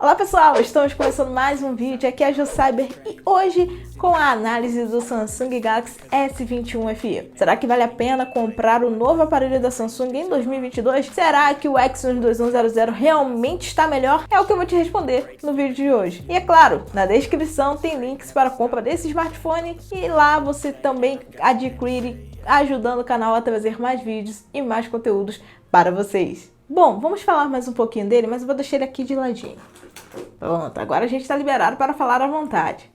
Olá pessoal, estamos começando mais um vídeo, aqui é a Jo Cyber e hoje com a análise do Samsung Galaxy S21 FE. Será que vale a pena comprar o novo aparelho da Samsung em 2022? Será que o Exynos 2100 realmente está melhor? É o que eu vou te responder no vídeo de hoje. E é claro, na descrição tem links para a compra desse smartphone e lá você também adquire, ajudando o canal a trazer mais vídeos e mais conteúdos para vocês. Bom, vamos falar mais um pouquinho dele, mas eu vou deixar ele aqui de ladinho. Pronto, agora a gente está liberado para falar à vontade.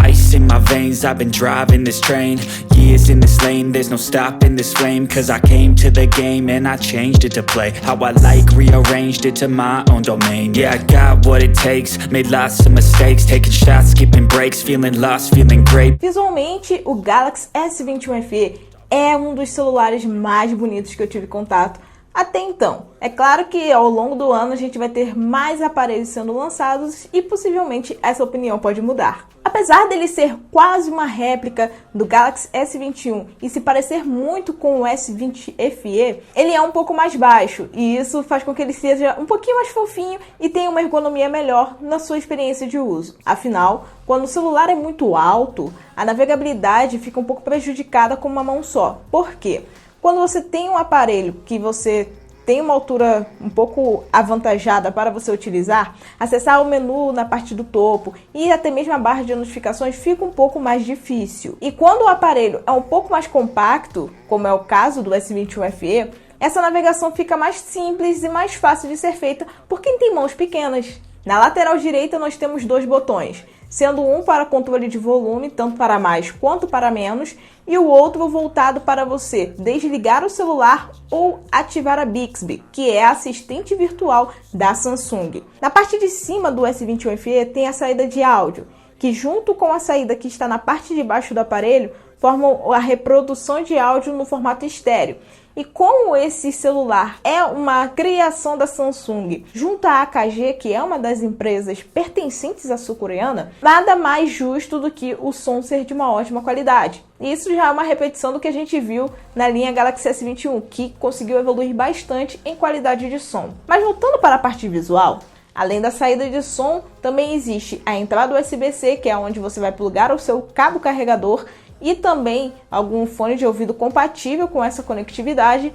Ice in my veins, I've been driving this train. Years in this lane, there's no stopping this flame. Cause I came to the game and I changed it to play how I like, rearranged it to my own domain. Yeah, I got what it takes, made lots of mistakes, taking shots, skipping breaks, feeling lost, feeling great. Visualmente, o Galaxy S21 FE é um dos celulares mais bonitos que eu tive contato até então. É claro que ao longo do ano a gente vai ter mais aparelhos sendo lançados e possivelmente essa opinião pode mudar. Apesar dele ser quase uma réplica do Galaxy S21 e se parecer muito com o S20 FE, ele é um pouco mais baixo e isso faz com que ele seja um pouquinho mais fofinho e tenha uma ergonomia melhor na sua experiência de uso. Afinal, quando o celular é muito alto, a navegabilidade fica um pouco prejudicada com uma mão só. Por quê? Quando você tem um aparelho que você tem uma altura um pouco avantajada para você utilizar, acessar o menu na parte do topo e até mesmo a barra de notificações fica um pouco mais difícil. E quando o aparelho é um pouco mais compacto, como é o caso do S21 FE, essa navegação fica mais simples e mais fácil de ser feita por quem tem mãos pequenas. Na lateral direita nós temos dois botões, sendo um para controle de volume, tanto para mais quanto para menos, e o outro voltado para você desligar o celular ou ativar a Bixby, que é a assistente virtual da Samsung. Na parte de cima do S21 FE tem a saída de áudio, que junto com a saída que está na parte de baixo do aparelho, formam a reprodução de áudio no formato estéreo. E como esse celular é uma criação da Samsung junto à AKG, que é uma das empresas pertencentes à sul-coreana, nada mais justo do que o som ser de uma ótima qualidade. E isso já é uma repetição do que a gente viu na linha Galaxy S21, que conseguiu evoluir bastante em qualidade de som. Mas voltando para a parte visual, além da saída de som, também existe a entrada USB-C, que é onde você vai plugar o seu cabo carregador, e também algum fone de ouvido compatível com essa conectividade,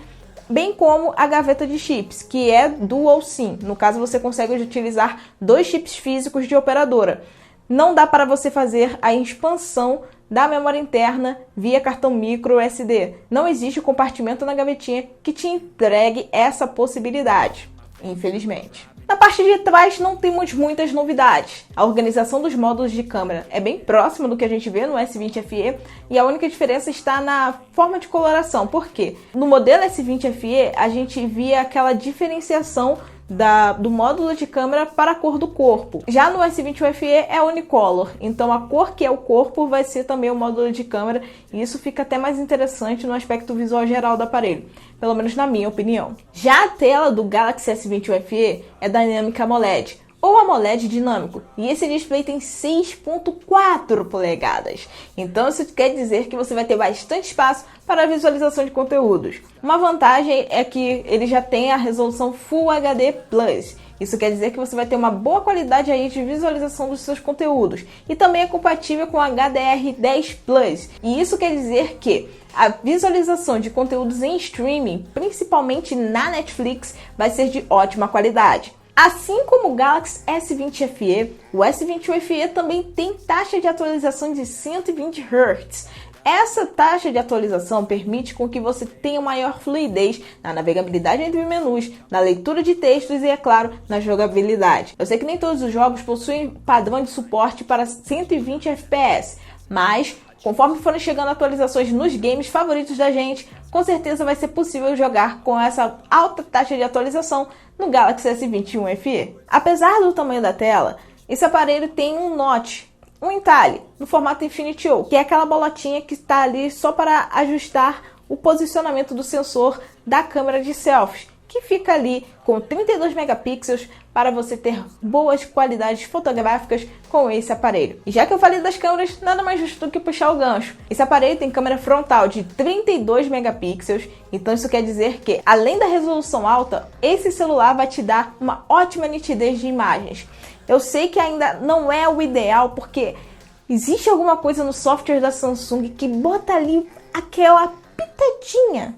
bem como a gaveta de chips, que é Dual SIM. No caso, você consegue utilizar dois chips físicos de operadora. Não dá para você fazer a expansão da memória interna via cartão micro SD. Não existe compartimento na gavetinha que te entregue essa possibilidade, infelizmente. Na parte de trás não temos muitas novidades. A organização dos módulos de câmera é bem próxima do que a gente vê no S20 FE e a única diferença está na forma de coloração. Por quê? No modelo S20 FE a gente via aquela diferenciação do módulo de câmera para a cor do corpo. Já no S21 FE é unicolor, então a cor que é o corpo vai ser também o módulo de câmera e isso fica até mais interessante no aspecto visual geral do aparelho, pelo menos na minha opinião. Já a tela do Galaxy S21 FE é Dynamic AMOLED, ou AMOLED dinâmico, e esse display tem 6.4 polegadas. Então isso quer dizer que você vai ter bastante espaço para a visualização de conteúdos. Uma vantagem é que ele já tem a resolução Full HD+. Isso quer dizer que você vai ter uma boa qualidade aí de visualização dos seus conteúdos. E também é compatível com HDR10+. E isso quer dizer que a visualização de conteúdos em streaming, principalmente na Netflix, vai ser de ótima qualidade. Assim como o Galaxy S20 FE, o S21 FE também tem taxa de atualização de 120 Hz. Essa taxa de atualização permite com que você tenha maior fluidez na navegabilidade entre menus, na leitura de textos e, é claro, na jogabilidade. Eu sei que nem todos os jogos possuem padrão de suporte para 120 FPS, mas conforme forem chegando atualizações nos games favoritos da gente, com certeza vai ser possível jogar com essa alta taxa de atualização no Galaxy S21 FE. Apesar do tamanho da tela, esse aparelho tem um notch, um entalhe, no formato Infinity O, que é aquela bolotinha que está ali só para ajustar o posicionamento do sensor da câmera de selfies. que fica ali com 32 megapixels para você ter boas qualidades fotográficas com esse aparelho. E já que eu falei das câmeras, nada mais justo do que puxar o gancho. Esse aparelho tem câmera frontal de 32 megapixels, então isso quer dizer que, além da resolução alta, esse celular vai te dar uma ótima nitidez de imagens. Eu sei que ainda não é o ideal, porque existe alguma coisa no software da Samsung que bota ali aquela pitadinha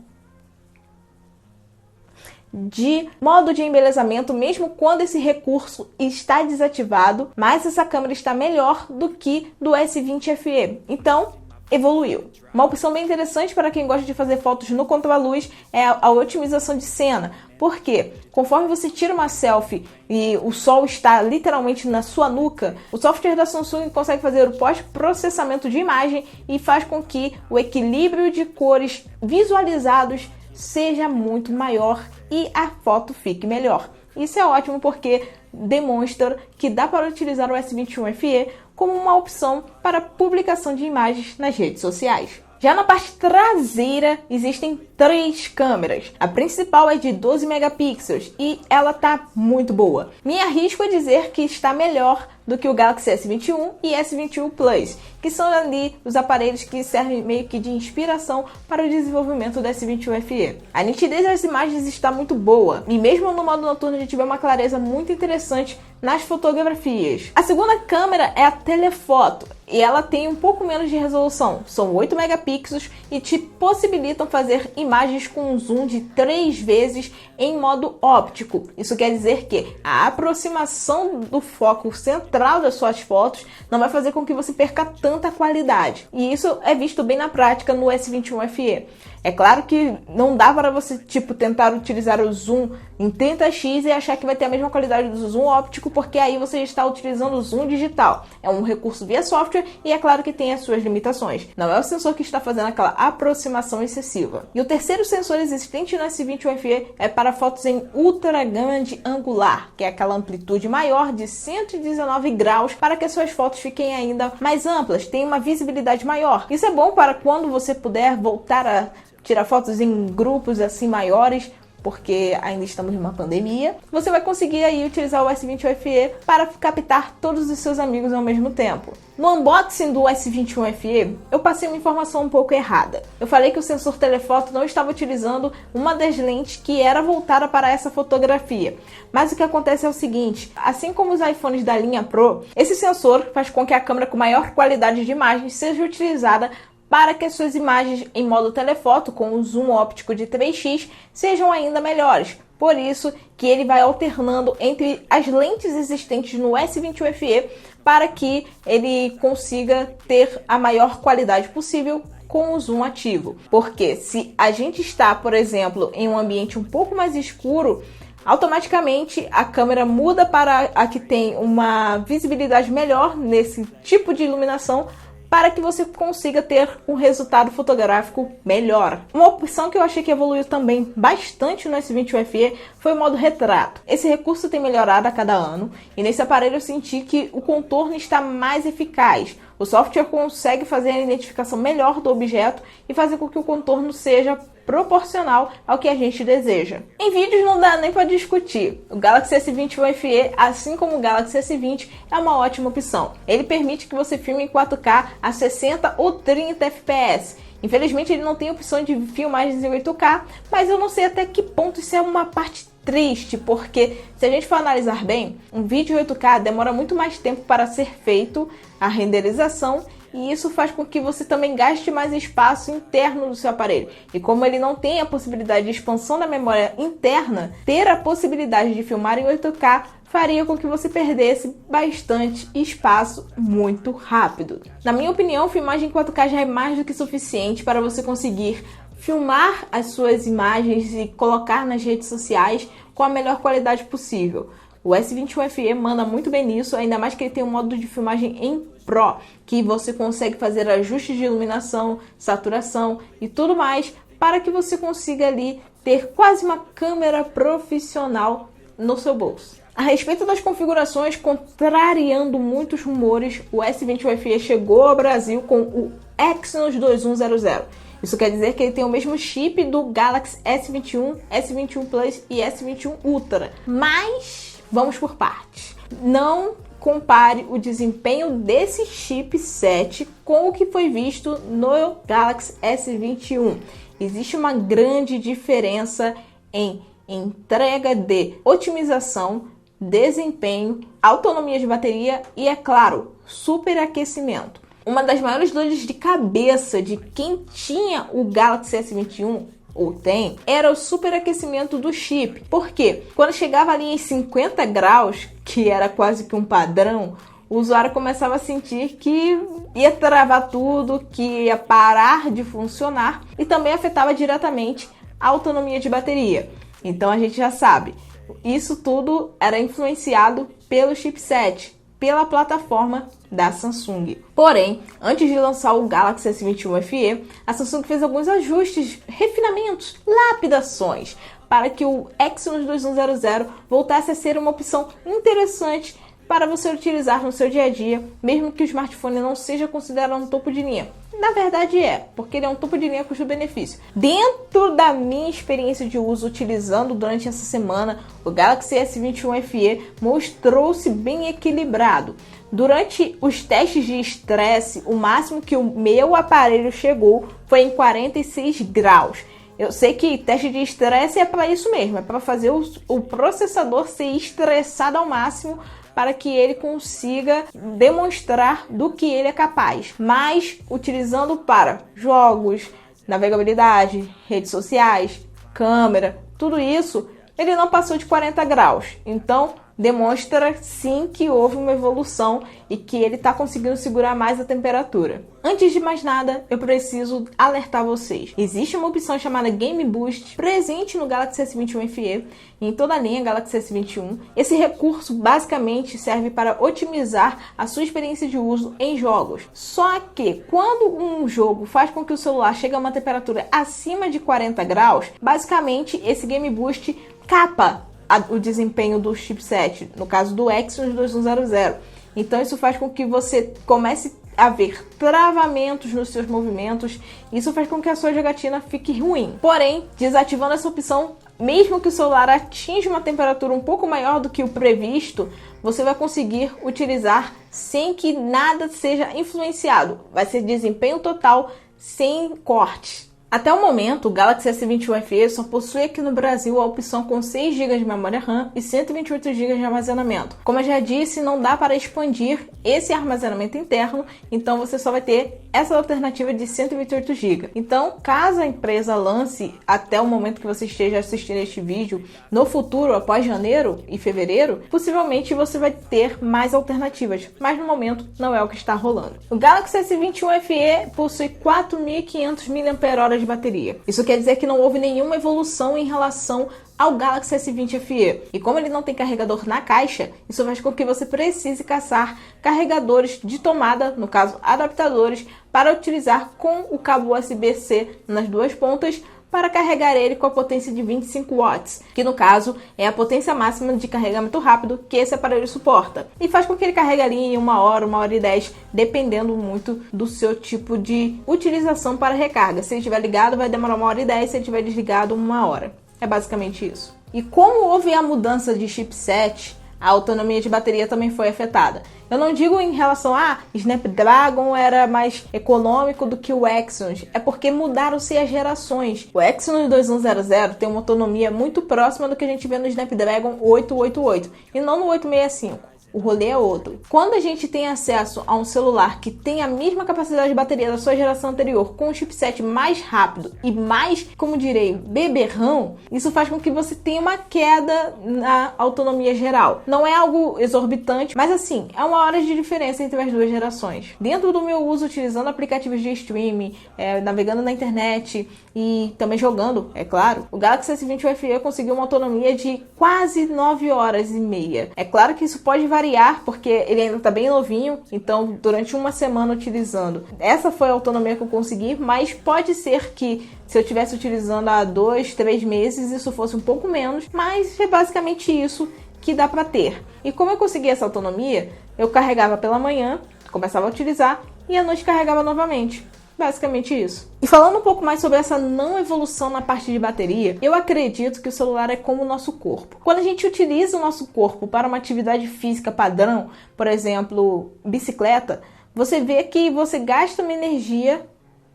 de modo de embelezamento, mesmo quando esse recurso está desativado, mas essa câmera está melhor do que do S20 FE, então evoluiu. Uma opção bem interessante para quem gosta de fazer fotos no contraluz é a otimização de cena, porque conforme você tira uma selfie e o sol está literalmente na sua nuca, o software da Samsung consegue fazer o pós-processamento de imagem e faz com que o equilíbrio de cores visualizados seja muito maior e a foto fique melhor. Isso é ótimo porque demonstra que dá para utilizar o S21 FE como uma opção para publicação de imagens nas redes sociais. Já na parte traseira existem 3 câmeras. A principal é de 12 megapixels e ela tá muito boa. Me arrisco a dizer que está melhor do que o Galaxy S21 e S21 Plus, que são ali os aparelhos que servem meio que de inspiração para o desenvolvimento do S21 FE. A nitidez das imagens está muito boa e mesmo no modo noturno a gente vê uma clareza muito interessante nas fotografias. A segunda câmera é a telefoto e ela tem um pouco menos de resolução, são 8 megapixels e te possibilitam fazer imagens com um zoom de 3 vezes em modo óptico. Isso quer dizer que a aproximação do foco central das suas fotos não vai fazer com que você perca tanta qualidade. E isso é visto bem na prática no S21 FE. É claro que não dá para você tentar utilizar o zoom em 30x e achar que vai ter a mesma qualidade do zoom óptico, porque aí você está utilizando o zoom digital. É um recurso via software e é claro que tem as suas limitações. Não é o sensor que está fazendo aquela aproximação excessiva. E o terceiro sensor existente no S21 FE é para fotos em ultra grande angular, que é aquela amplitude maior de 119 graus para que as suas fotos fiquem ainda mais amplas, tenham uma visibilidade maior. Isso é bom para quando você puder voltar a tirar fotos em grupos assim maiores, porque ainda estamos numa pandemia. Você vai conseguir aí utilizar o S21 FE para captar todos os seus amigos ao mesmo tempo. No unboxing do S21 FE, eu passei uma informação um pouco errada. Eu falei que o sensor telefoto não estava utilizando uma das lentes que era voltada para essa fotografia. Mas o que acontece é o seguinte, assim como os iPhones da linha Pro, esse sensor faz com que a câmera com maior qualidade de imagem seja utilizada para que as suas imagens em modo telefoto com o zoom óptico de 3x sejam ainda melhores. Por isso que ele vai alternando entre as lentes existentes no S21 FE para que ele consiga ter a maior qualidade possível com o zoom ativo. Porque se a gente está, por exemplo, em um ambiente um pouco mais escuro, automaticamente a câmera muda para a que tem uma visibilidade melhor nesse tipo de iluminação, para que você consiga ter um resultado fotográfico melhor. Uma opção que eu achei que evoluiu também bastante no S21 FE foi o modo retrato. Esse recurso tem melhorado a cada ano e nesse aparelho eu senti que o contorno está mais eficaz. O software consegue fazer a identificação melhor do objeto e fazer com que o contorno seja proporcional ao que a gente deseja. Em vídeos não dá nem para discutir. O Galaxy S21 FE, assim como o Galaxy S20, é uma ótima opção. Ele permite que você filme em 4K a 60 ou 30 fps. Infelizmente ele não tem opção de filmagens em 8K, mas eu não sei até que ponto isso é uma parte triste, porque se a gente for analisar bem, um vídeo em 8K demora muito mais tempo para ser feito a renderização e isso faz com que você também gaste mais espaço interno do seu aparelho. E como ele não tem a possibilidade de expansão da memória interna, ter a possibilidade de filmar em 8K faria com que você perdesse bastante espaço muito rápido. Na minha opinião, filmagem em 4K já é mais do que suficiente para você conseguir filmar as suas imagens e colocar nas redes sociais com a melhor qualidade possível. O S21 FE manda muito bem nisso, ainda mais que ele tem um modo de filmagem em Pro, que você consegue fazer ajustes de iluminação, saturação e tudo mais para que você consiga ali ter quase uma câmera profissional no seu bolso. A respeito das configurações, contrariando muitos rumores, o S21 FE chegou ao Brasil com o Exynos 2100. Isso quer dizer que ele tem o mesmo chip do Galaxy S21, S21 Plus e S21 Ultra. Mas vamos por partes. Não compare o desempenho desse chipset com o que foi visto no Galaxy S21. Existe uma grande diferença em entrega de otimização, desempenho, autonomia de bateria e, é claro, superaquecimento. Uma das maiores dores de cabeça de quem tinha o Galaxy S21 ou tem, era o superaquecimento do chip. Por quê? Quando chegava ali em 50 graus, que era quase que um padrão, o usuário começava a sentir que ia travar tudo, que ia parar de funcionar e também afetava diretamente a autonomia de bateria. Então a gente já sabe, isso tudo era influenciado pelo chipset, pela plataforma da Samsung. Porém, antes de lançar o Galaxy S21 FE, a Samsung fez alguns ajustes, refinamentos, lapidações, para que o Exynos 2100 voltasse a ser uma opção interessante para você utilizar no seu dia a dia, mesmo que o smartphone não seja considerado um topo de linha. Na verdade porque ele é um topo de linha custo-benefício. Dentro da minha experiência de uso utilizando durante essa semana, o Galaxy S21 FE mostrou-se bem equilibrado. Durante os testes de estresse, o máximo que o meu aparelho chegou foi em 46 graus. Eu sei que teste de estresse é para isso mesmo, é para fazer o processador ser estressado ao máximo, para que ele consiga demonstrar do que ele é capaz. Mas utilizando para jogos, navegabilidade, redes sociais, câmera, tudo isso, ele não passou de 40 graus. Então, demonstra sim que houve uma evolução e que ele está conseguindo segurar mais a temperatura. Antes de mais nada, eu preciso alertar vocês. Existe uma opção chamada Game Boost presente no Galaxy S21 FE e em toda a linha Galaxy S21. Esse recurso basicamente serve para otimizar a sua experiência de uso em jogos. Só que quando um jogo faz com que o celular chegue a uma temperatura acima de 40 graus, basicamente esse Game Boost capa o desempenho do chipset, no caso do Exynos 2100. Então isso faz com que você comece a ver travamentos nos seus movimentos. Isso faz com que a sua jogatina fique ruim. Porém, desativando essa opção, mesmo que o celular atinja uma temperatura um pouco maior do que o previsto, você vai conseguir utilizar sem que nada seja influenciado. Vai ser desempenho total, sem cortes. Até o momento, o Galaxy S21 FE só possui aqui no Brasil a opção com 6 GB de memória RAM e 128 GB de armazenamento. Como eu já disse, não dá para expandir esse armazenamento interno, então você só vai ter essa alternativa de 128 GB. Então, caso a empresa lance, até o momento que você esteja assistindo este vídeo, no futuro, após janeiro e fevereiro, possivelmente você vai ter mais alternativas, mas no momento não é o que está rolando. O Galaxy S21 FE possui 4.500 mAh de bateria. Isso quer dizer que não houve nenhuma evolução em relação ao Galaxy S20 FE. E como ele não tem carregador na caixa, isso faz com que você precise caçar carregadores de tomada, no caso adaptadores, para utilizar com o cabo USB-C nas duas pontas, para carregar ele com a potência de 25 watts, que no caso é a potência máxima de carregamento rápido que esse aparelho suporta. E faz com que ele carregue ali em 1 hora e 10, dependendo muito do seu tipo de utilização para recarga. Se ele estiver ligado, vai demorar 1 hora e 10, se ele estiver desligado, 1 hora. É basicamente isso. E como houve a mudança de chipset, a autonomia de bateria também foi afetada. Eu não digo em relação a Snapdragon era mais econômico do que o Exynos, é porque mudaram-se as gerações. O Exynos 2100 tem uma autonomia muito próxima do que a gente vê no Snapdragon 888 e não no 865. O rolê é outro. Quando a gente tem acesso a um celular que tem a mesma capacidade de bateria da sua geração anterior, com um chipset mais rápido e mais, como direi, beberrão, isso faz com que você tenha uma queda na autonomia geral. Não é algo exorbitante, mas assim, é 1 hora de diferença entre as duas gerações. Dentro do meu uso, utilizando aplicativos de streaming, navegando na internet e também jogando, é claro, o Galaxy S21 FE conseguiu uma autonomia de quase 9 horas e meia. É claro que isso pode variar, porque ele ainda está bem novinho, então durante uma semana utilizando, essa foi a autonomia que eu consegui, mas pode ser que se eu estivesse utilizando há 2, 3 meses, isso fosse um pouco menos, mas é basicamente isso que dá para ter. E como eu consegui essa autonomia, eu carregava pela manhã, começava a utilizar e à noite carregava novamente. Basicamente isso. E falando um pouco mais sobre essa não evolução na parte de bateria, eu acredito que o celular é como o nosso corpo. Quando a gente utiliza o nosso corpo para uma atividade física padrão, por exemplo, bicicleta, você vê que você gasta uma energia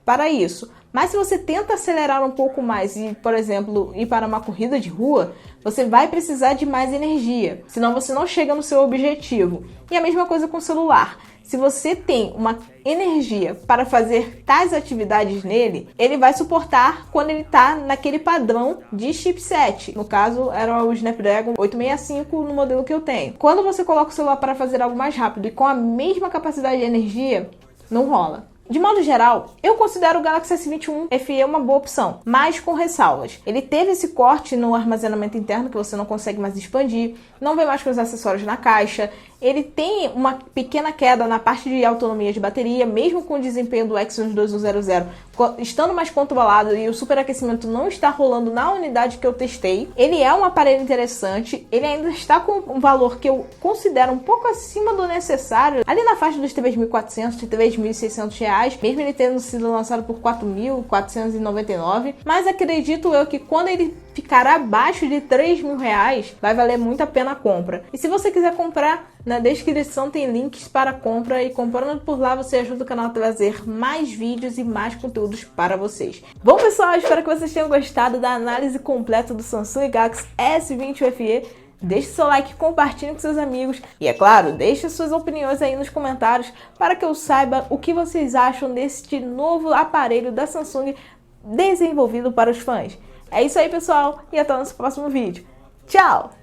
para isso. Mas se você tenta acelerar um pouco mais e, por exemplo, ir para uma corrida de rua, você vai precisar de mais energia, senão você não chega no seu objetivo. E a mesma coisa com o celular. Se você tem uma energia para fazer tais atividades nele, ele vai suportar quando ele está naquele padrão de chipset. No caso, era o Snapdragon 865 no modelo que eu tenho. Quando você coloca o celular para fazer algo mais rápido e com a mesma capacidade de energia, não rola. De modo geral, eu considero o Galaxy S21 FE uma boa opção, mas com ressalvas. Ele teve esse corte no armazenamento interno que você não consegue mais expandir, não vem mais com os acessórios na caixa, ele tem uma pequena queda na parte de autonomia de bateria, mesmo com o desempenho do Exynos 2100 estando mais controlado e o superaquecimento não está rolando na unidade que eu testei. Ele é um aparelho interessante, ele ainda está com um valor que eu considero um pouco acima do necessário, ali na faixa dos R$3.400, R$3.600, mesmo ele tendo sido lançado por R$4.499, mas acredito eu que quando ele ficar abaixo de R$3.000, vai valer muito a pena a compra. E se você quiser comprar, na descrição tem links para compra e comprando por lá você ajuda o canal a trazer mais vídeos e mais conteúdos para vocês. Bom pessoal, espero que vocês tenham gostado da análise completa do Samsung Galaxy S21 FE. Deixe seu like, compartilhe com seus amigos e, é claro, deixe suas opiniões aí nos comentários para que eu saiba o que vocês acham deste novo aparelho da Samsung desenvolvido para os fãs. É isso aí pessoal e até o nosso próximo vídeo. Tchau!